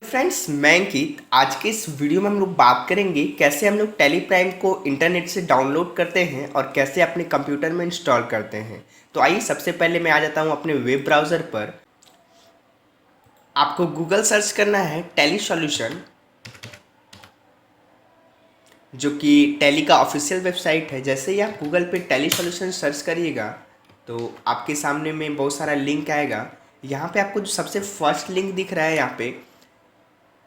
Friends, मैं अंकित। आज के इस वीडियो में हम लोग बात करेंगे कैसे हम लोग टेली प्राइम को इंटरनेट से डाउनलोड करते हैं और कैसे अपने कंप्यूटर में इंस्टॉल करते हैं। तो आइए सबसे पहले मैं आ जाता हूं अपने वेब ब्राउज़र पर। आपको गूगल सर्च करना है टेली सॉल्यूशन, जो कि टेली का ऑफिशियल वेबसाइट है। जैसे ही आप गूगल पे टेली सॉल्यूशन सर्च करिएगा तो आपके सामने में बहुत सारा लिंक आएगा। यहाँ पे आपको जो सबसे फर्स्ट लिंक दिख रहा है यहाँ पे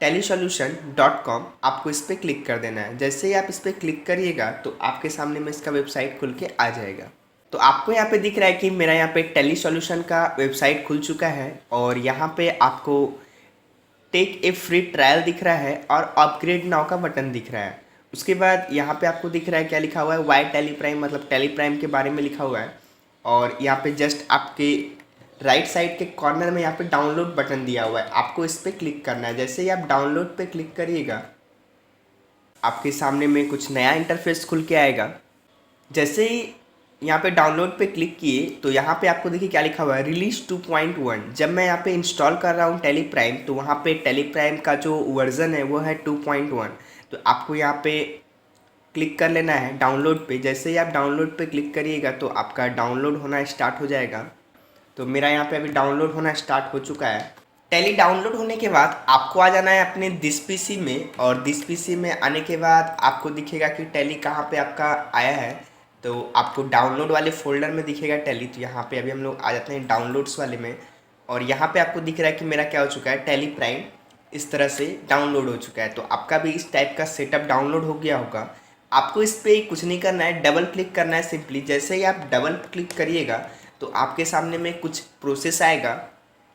telesolution.com, आपको इस पर क्लिक कर देना है। जैसे ही आप इस पर क्लिक करिएगा तो आपके सामने में इसका वेबसाइट खुल के आ जाएगा। तो आपको यहाँ पे दिख रहा है कि मेरा यहाँ पे टेली सॉल्यूशन का वेबसाइट खुल चुका है और यहाँ पे आपको टेक ए फ्री ट्रायल दिख रहा है और अपग्रेड नाउ का बटन दिख रहा है। उसके बाद यहाँ पे आपको दिख रहा है क्या लिखा हुआ है, वाई टेली प्राइम, मतलब टेली प्राइम के बारे में लिखा हुआ है। और यहाँ पे जस्ट आपके राइट साइड के कॉर्नर में यहाँ पे डाउनलोड बटन दिया हुआ है, आपको इस पर क्लिक करना है। जैसे ही आप डाउनलोड पे क्लिक करिएगा आपके सामने में कुछ नया इंटरफेस खुल के आएगा। जैसे ही यहाँ पे डाउनलोड पे क्लिक किए तो यहाँ पे आपको देखिए क्या लिखा हुआ है, रिलीज 2.1। जब मैं यहाँ पे इंस्टॉल कर रहा हूँ टेली प्राइम तो वहाँ पे टेली प्राइम का जो वर्ज़न है वो है 2.1। तो आपको यहाँ पे क्लिक कर लेना है डाउनलोड पे। जैसे ही आप डाउनलोड पे क्लिक करिएगा तो आपका डाउनलोड होना स्टार्ट हो जाएगा। तो मेरा यहाँ पे अभी डाउनलोड होना स्टार्ट हो चुका है। टेली डाउनलोड होने के बाद आपको आ जाना है अपने दिस पीसी में, और दिस पीसी में आने के बाद आपको दिखेगा कि टेली कहाँ पे आपका आया है। तो आपको डाउनलोड वाले फोल्डर में दिखेगा टेली। तो यहाँ पे अभी हम लोग आ जाते हैं डाउनलोड्स वाले में, और यहाँ पे आपको दिख रहा है कि मेरा क्या हो चुका है, टेली प्राइम इस तरह से डाउनलोड हो चुका है। तो आपका भी इस टाइप का सेटअप डाउनलोड हो गया होगा। आपको इस पर कुछ नहीं करना है, डबल क्लिक करना है सिंपली। जैसे ही आप डबल क्लिक करिएगा तो आपके सामने में कुछ प्रोसेस आएगा।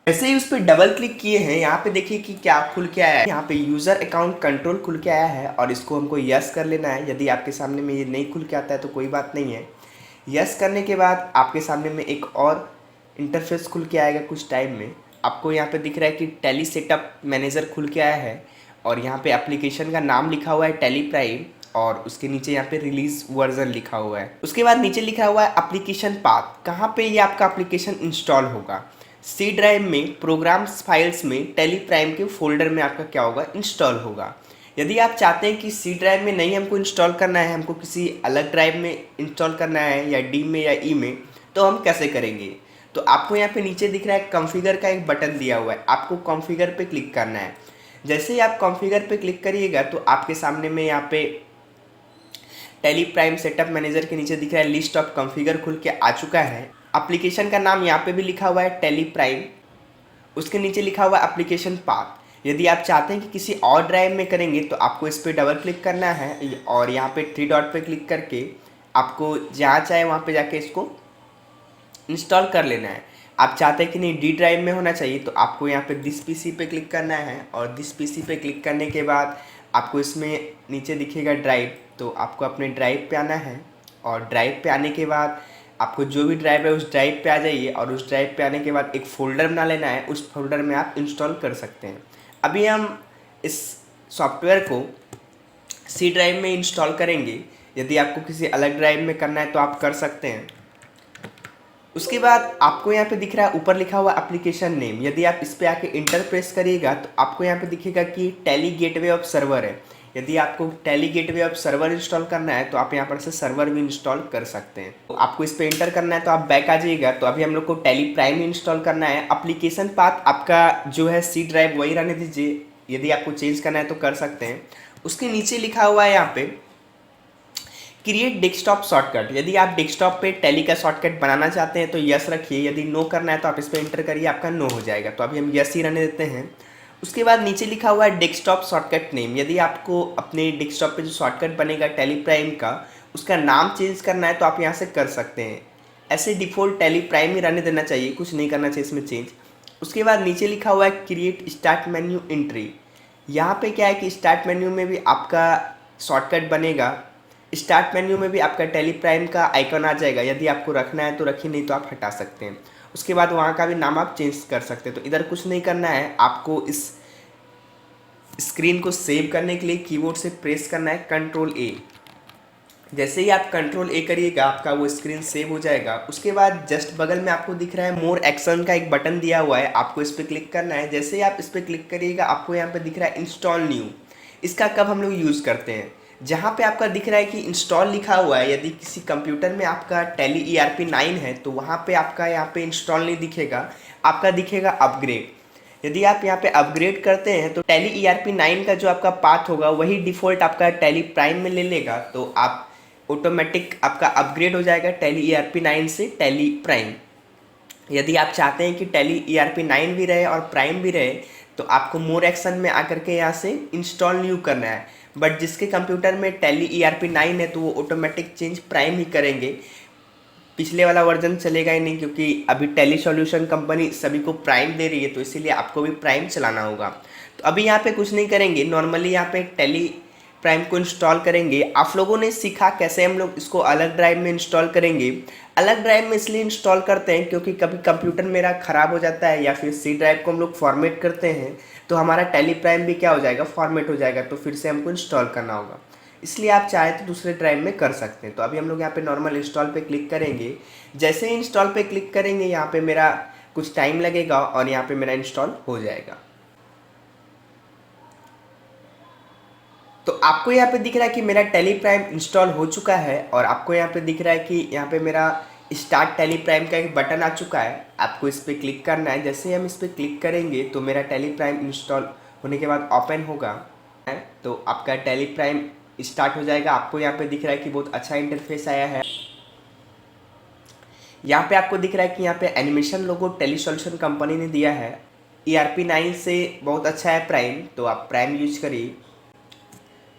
जैसे ही उस पर डबल क्लिक किए हैं यहाँ पे देखिए कि क्या खुल के आया है, यहाँ पे यूज़र अकाउंट कंट्रोल खुल के आया है और इसको हमको यस कर लेना है। यदि आपके सामने में ये नहीं खुल के आता है तो कोई बात नहीं है। यस करने के बाद आपके सामने में एक और इंटरफेस खुल के आएगा कुछ टाइम में। आपको यहाँ पे दिख रहा है कि टेली सेटअप मैनेजर खुल के आया है और यहाँ पे एप्लीकेशन का नाम लिखा हुआ है टेली प्राइम, और उसके नीचे यहाँ पे रिलीज वर्जन लिखा हुआ है। उसके बाद नीचे लिखा हुआ है एप्लीकेशन पाथ, कहाँ पे ये आपका एप्लीकेशन इंस्टॉल होगा। सी ड्राइव में प्रोग्राम्स फाइल्स में टेली प्राइम के फोल्डर में आपका क्या होगा, इंस्टॉल होगा। यदि आप चाहते हैं कि सी ड्राइव में नहीं हमको इंस्टॉल करना है, हमको किसी अलग ड्राइव में इंस्टॉल करना है, या डी में या ई में, तो हम कैसे करेंगे। तो आपको यहाँ पे नीचे दिख रहा है कॉन्फ़िगर का एक बटन दिया हुआ है, आपको कॉन्फ़िगर पे क्लिक करना है। जैसे ही आप कॉन्फ़िगर पे क्लिक करिएगा तो आपके सामने में यहाँ पे टेली प्राइम सेटअप मैनेजर के नीचे दिख रहा है लिस्ट ऑफ कॉन्फ़िगर खुल के आ चुका है। एप्लीकेशन का नाम यहाँ पे भी लिखा हुआ है टेली प्राइम, उसके नीचे लिखा हुआ है एप्लीकेशन पाथ। यदि आप चाहते हैं कि किसी और ड्राइव में करेंगे तो आपको इस पर डबल क्लिक करना है और यहाँ पे थ्री डॉट पे क्लिक करके आपको जहाँ चाहे वहाँ पे जाके इसको इंस्टॉल कर लेना है। आप चाहते हैं कि नहीं डी ड्राइव में होना चाहिए तो आपको यहाँ पे दिस पीसी पे क्लिक करना है, और दिस पीसी पे क्लिक करने के बाद आपको इसमें नीचे दिखेगा ड्राइव, तो आपको अपने ड्राइव पे आना है। और ड्राइव पे आने के बाद आपको जो भी ड्राइव है उस ड्राइव पे आ जाइए, और उस ड्राइव पे आने के बाद एक फ़ोल्डर बना लेना है, उस फोल्डर में आप इंस्टॉल कर सकते हैं। अभी हम इस सॉफ्टवेयर को सी ड्राइव में इंस्टॉल करेंगे। यदि आपको किसी अलग ड्राइव में करना है तो आप कर सकते हैं। उसके बाद आपको यहाँ पे दिख रहा है ऊपर लिखा हुआ एप्लीकेशन नेम, यदि आप इस पर आके इंटर प्रेस करिएगा तो आपको यहाँ पे दिखेगा कि टेली गेटवे ऑफ सर्वर है। यदि आपको Tally gateway of server install करना है तो आप यहाँ पर से सर्वर भी इंस्टॉल कर सकते हैं। तो आपको इस पर इंटर करना है तो आप बैक आ जाइएगा। तो अभी हम लोग को टेली प्राइम इंस्टॉल करना है। एप्लीकेशन पाथ आपका जो है सी ड्राइव वही रहने दीजिए, यदि आपको चेंज करना है तो कर सकते हैं। उसके नीचे लिखा हुआ है यहाँ पे क्रिएट डेस्कटॉप शॉर्टकट, यदि आप डेस्कटॉप पे टेली का शॉर्टकट बनाना चाहते हैं तो यस रखिए, यदि नो करना है तो आप इस पर इंटर करिए, आपका नो हो जाएगा। तो अभी हम यस ही रहने देते हैं। उसके बाद नीचे लिखा हुआ है डेस्कटॉप शॉर्टकट नेम, यदि आपको अपने डेस्कटॉप पे जो शॉर्टकट बनेगा टेली प्राइम का उसका नाम चेंज करना है तो आप यहाँ से कर सकते हैं। ऐसे डिफ़ॉल्ट टेली प्राइम ही रहने देना चाहिए, कुछ नहीं करना चाहिए इसमें चेंज। उसके बाद नीचे लिखा हुआ है क्रिएट स्टार्ट मेन्यू एंट्री, यहाँ पे क्या है कि स्टार्ट मेन्यू में भी आपका शॉर्टकट बनेगा, स्टार्ट मेन्यू में भी आपका टेली प्राइम का आइकन आ जाएगा। यदि आपको रखना है तो रखिए, नहीं तो आप हटा सकते हैं। उसके बाद वहाँ का भी नाम आप चेंज कर सकते हैं। तो इधर कुछ नहीं करना है, आपको इस स्क्रीन को सेव करने के लिए कीबोर्ड से प्रेस करना है कंट्रोल ए। जैसे ही आप कंट्रोल ए करिएगा आपका वो स्क्रीन सेव हो जाएगा। उसके बाद जस्ट बगल में आपको दिख रहा है मोर एक्शन का एक बटन दिया हुआ है, आपको इस पर क्लिक करना है। जैसे ही आप इस पर क्लिक करिएगा आपको यहाँ पे दिख रहा है इंस्टॉल न्यू। इसका कब हम लोग यूज़ करते हैं, जहाँ पे आपका दिख रहा है कि इंस्टॉल लिखा हुआ है, यदि किसी कंप्यूटर में आपका टैली ERP 9 है तो वहाँ पे आपका यहाँ पे इंस्टॉल नहीं दिखेगा, आपका दिखेगा अपग्रेड। यदि आप यहाँ पे अपग्रेड करते हैं तो टैली ERP 9 का जो आपका पाथ होगा वही डिफ़ॉल्ट आपका टैली प्राइम में ले लेगा, तो आप ऑटोमेटिक आपका अपग्रेड हो जाएगा टैली ERP 9 से टैली प्राइम। यदि आप चाहते हैं कि टैली ERP 9 भी रहे और प्राइम भी रहे तो आपको मोर एक्शन में आकर के यहाँ से इंस्टॉल न्यू करना है। बट जिसके कंप्यूटर में टैली ERP 9 है तो वो ऑटोमेटिक चेंज प्राइम ही करेंगे, पिछले वाला वर्जन चलेगा ही नहीं, क्योंकि अभी टैली सॉल्यूशन कंपनी सभी को प्राइम दे रही है तो इसीलिए आपको भी प्राइम चलाना होगा। तो अभी यहाँ पे कुछ नहीं करेंगे, नॉर्मली यहाँ पे टैली प्राइम को इंस्टॉल करेंगे। आप लोगों ने सीखा कैसे हम लोग इसको अलग ड्राइव में इंस्टॉल करेंगे। अलग ड्राइव में इसलिए इंस्टॉल करते हैं क्योंकि कभी कंप्यूटर मेरा ख़राब हो जाता है या फिर C ड्राइव को हम लोग फॉर्मेट करते हैं तो हमारा टैली प्राइम भी क्या हो जाएगा, फॉर्मेट हो जाएगा, तो फिर से हमको इंस्टॉल करना होगा। इसलिए आप चाहे तो दूसरे ड्राइव में कर सकते हैं। तो अभी हम लोग यहाँ पे नॉर्मल इंस्टॉल पे क्लिक करेंगे। जैसे ही इंस्टॉल पे क्लिक करेंगे यहाँ पे मेरा कुछ टाइम लगेगा और यहाँ पे मेरा इंस्टॉल हो जाएगा। तो आपको यहाँ पे दिख रहा है कि मेरा टैली प्राइम इंस्टॉल हो चुका है और आपको यहाँ पे दिख रहा है कि यहाँ पे मेरा स्टार्ट टैली प्राइम का एक बटन आ चुका है, आपको इस पर क्लिक करना है। जैसे ही हम इस पर क्लिक करेंगे तो मेरा टैली प्राइम इंस्टॉल होने के बाद ओपन होगा, तो आपका टैली प्राइम स्टार्ट हो जाएगा। आपको यहाँ पे दिख रहा है कि बहुत अच्छा इंटरफेस आया है। यहाँ पे आपको दिख रहा है कि यहाँ पे एनिमेशन लोगो टैली सॉल्यूशन कंपनी ने दिया है। ERP 9 से बहुत अच्छा है प्राइम, तो आप प्राइम यूज करिए।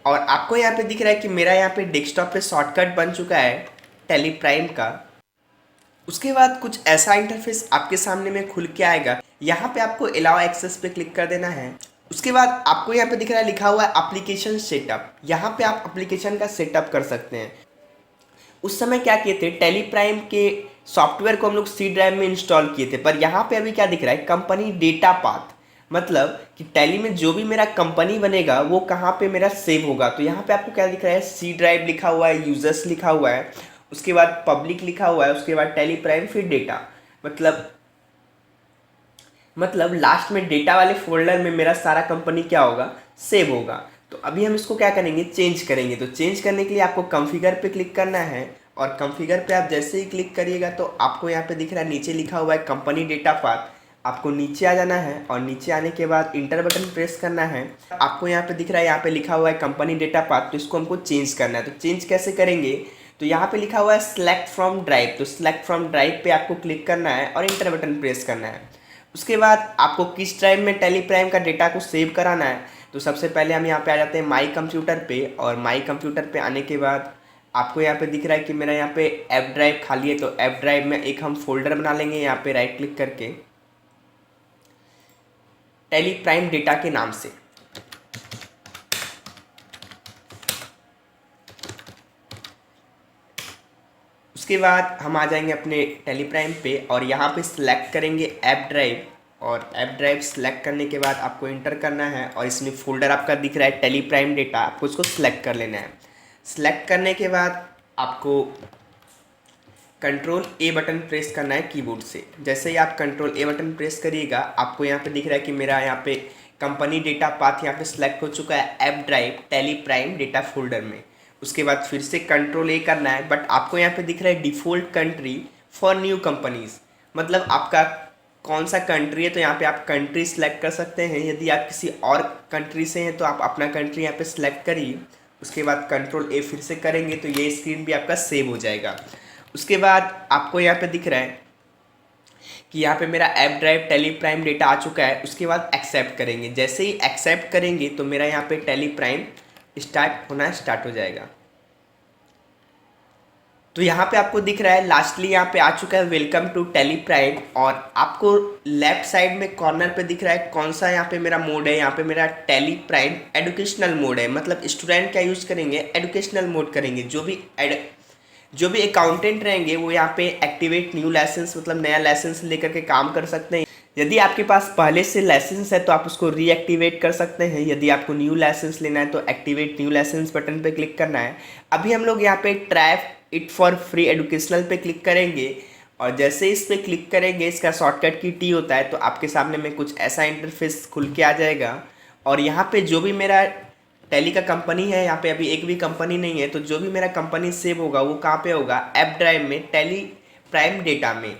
और आपको यहाँ पे दिख रहा है कि मेरा यहाँ पे डेस्कटॉप पे शॉर्टकट बन चुका है टैली प्राइम का। उसके बाद कुछ ऐसा इंटरफेस आपके सामने में खुल के आएगा। यहाँ पे आपको अलाउ एक्सेस पे क्लिक कर देना है। उसके बाद आपको यहाँ पे दिख रहा है लिखा हुआ है एप्लीकेशन सेटअप, यहाँ पे आप एप्लीकेशन का सेटअप कर सकते हैं। उस समय क्या किए थे, टैली प्राइम के सॉफ्टवेयर को हम लोग C ड्राइव में इंस्टॉल किए थे, पर यहाँ पे अभी क्या दिख रहा है, कंपनी डेटा पाथ, मतलब कि टैली में जो भी मेरा कंपनी बनेगा वो कहाँ पे मेरा सेव होगा। तो यहाँ पे आपको क्या दिख रहा है, C ड्राइव लिखा हुआ है, यूजर्स लिखा हुआ है, उसके बाद पब्लिक लिखा हुआ है, उसके बाद टैली प्राइम, फिर डेटा, मतलब लास्ट में डेटा वाले फोल्डर में मेरा सारा कंपनी क्या होगा, सेव होगा। तो अभी हम इसको क्या करेंगे, चेंज करेंगे। तो चेंज करने के लिए आपको कॉन्फ़िगर पे क्लिक करना है और कॉन्फ़िगर पे आप जैसे ही क्लिक करिएगा तो आपको यहाँ पे दिख रहा है नीचे लिखा हुआ है कंपनी डेटा पाथ, आपको नीचे आ जाना है और नीचे आने के बाद इंटर बटन प्रेस करना है। आपको यहाँ पे दिख रहा है, यहाँ पे लिखा हुआ है कंपनी डेटा पाथ, तो इसको हमको चेंज करना है। तो चेंज कैसे करेंगे, तो यहाँ पे लिखा हुआ है सेलेक्ट फ्रॉम ड्राइव, तो सेलेक्ट फ्रॉम ड्राइव पे आपको क्लिक करना है और इंटर बटन प्रेस करना है। उसके बाद आपको किस ड्राइव में टैली प्राइम का डेटा को सेव कराना है, तो सबसे पहले हम यहाँ पे आ जाते हैं माई कंप्यूटर पे, और माई कंप्यूटर पे आने के बाद आपको यहाँ पे दिख रहा है कि मेरा यहाँ पे ऐप ड्राइव खाली है, तो ऐप ड्राइव में एक हम फोल्डर बना लेंगे यहाँ पे राइट क्लिक करके टैली प्राइम डेटा के नाम से। उसके बाद हम आ जाएंगे अपने टैली प्राइम पे और यहाँ पे सिलेक्ट करेंगे ऐप ड्राइव, और ऐप ड्राइव सेलेक्ट करने के बाद आपको इंटर करना है और इसमें फोल्डर आपका दिख रहा है टैली प्राइम डेटा, आपको इसको सिलेक्ट कर लेना है। सिलेक्ट करने के बाद आपको कंट्रोल ए बटन प्रेस करना है कीबोर्ड से। जैसे ही आप कंट्रोल ए बटन प्रेस करिएगा आपको यहाँ पे दिख रहा है कि मेरा यहाँ पे कंपनी डेटा पाथ यहाँ पे सिलेक्ट हो चुका है app drive Tally Prime data folder में। उसके बाद फिर से कंट्रोल ए करना है, बट आपको यहाँ पे दिख रहा है default country for new companies, मतलब आपका कौन सा कंट्री है, तो यहाँ पे आप कंट्री सिलेक्ट कर सकते हैं। यदि आप किसी और कंट्री से हैं तो आप अपना कंट्री यहाँ पे सिलेक्ट करिए। उसके बाद कंट्रोल ए फिर से करेंगे तो ये स्क्रीन भी आपका सेव हो जाएगा। उसके बाद आपको यहाँ पे दिख रहा है कि यहाँ पे मेरा app drive Tally Prime data आ चुका है। उसके बाद एक्सेप्ट करेंगे, जैसे ही एक्सेप्ट करेंगे तो मेरा यहाँ पे टैली प्राइम स्टार्ट हो जाएगा। तो यहाँ पे आपको दिख रहा है लास्टली यहाँ पे आ चुका है वेलकम टू टैली प्राइम, और आपको लेफ्ट साइड में कॉर्नर पे दिख रहा है कौन सा यहाँ पे मेरा मोड है। यहाँ पे मेरा टैली प्राइम एजुकेशनल मोड है, मतलब स्टूडेंट क्या यूज़ करेंगे, एजुकेशनल मोड करेंगे। जो भी अकाउंटेंट रहेंगे वो यहाँ पे एक्टिवेट न्यू लाइसेंस, मतलब नया लाइसेंस लेकर के काम कर सकते हैं। यदि आपके पास पहले से लाइसेंस है तो आप उसको रीएक्टिवेट कर सकते हैं। यदि आपको न्यू लाइसेंस लेना है तो एक्टिवेट न्यू लाइसेंस बटन पे क्लिक करना है। अभी हम लोग यहाँ पे try it for free educational पे क्लिक करेंगे और जैसे इस पे क्लिक करेंगे, इसका शॉर्टकट की टी होता है, तो आपके सामने में कुछ ऐसा इंटरफेस खुल के आ जाएगा। और यहाँ पे जो भी मेरा टैली का कंपनी है, यहाँ पे अभी एक भी कंपनी नहीं है, तो जो भी मेरा कंपनी सेव होगा वो कहाँ पे होगा, ऐप ड्राइव में, टैली प्राइम डेटा में।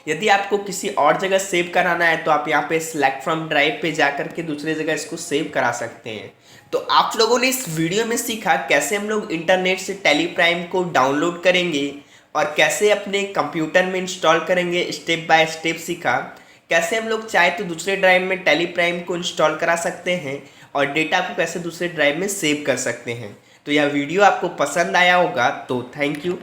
यदि आपको किसी और जगह सेव कराना है तो आप यहाँ पे सिलेक्ट फ्रॉम ड्राइव पे जा करके दूसरी जगह इसको सेव करा सकते हैं। तो आप लोगों ने इस वीडियो में सीखा कैसे हम लोग इंटरनेट से टैली प्राइम को डाउनलोड करेंगे और कैसे अपने कंप्यूटर में इंस्टॉल करेंगे। स्टेप बाय स्टेप सीखा कैसे हम लोग चाहे तो दूसरे ड्राइव में टैली प्राइम को इंस्टॉल करा सकते हैं और डेटा को कैसे दूसरे ड्राइव में सेव कर सकते हैं। तो यह वीडियो आपको पसंद आया होगा, तो थैंक यू।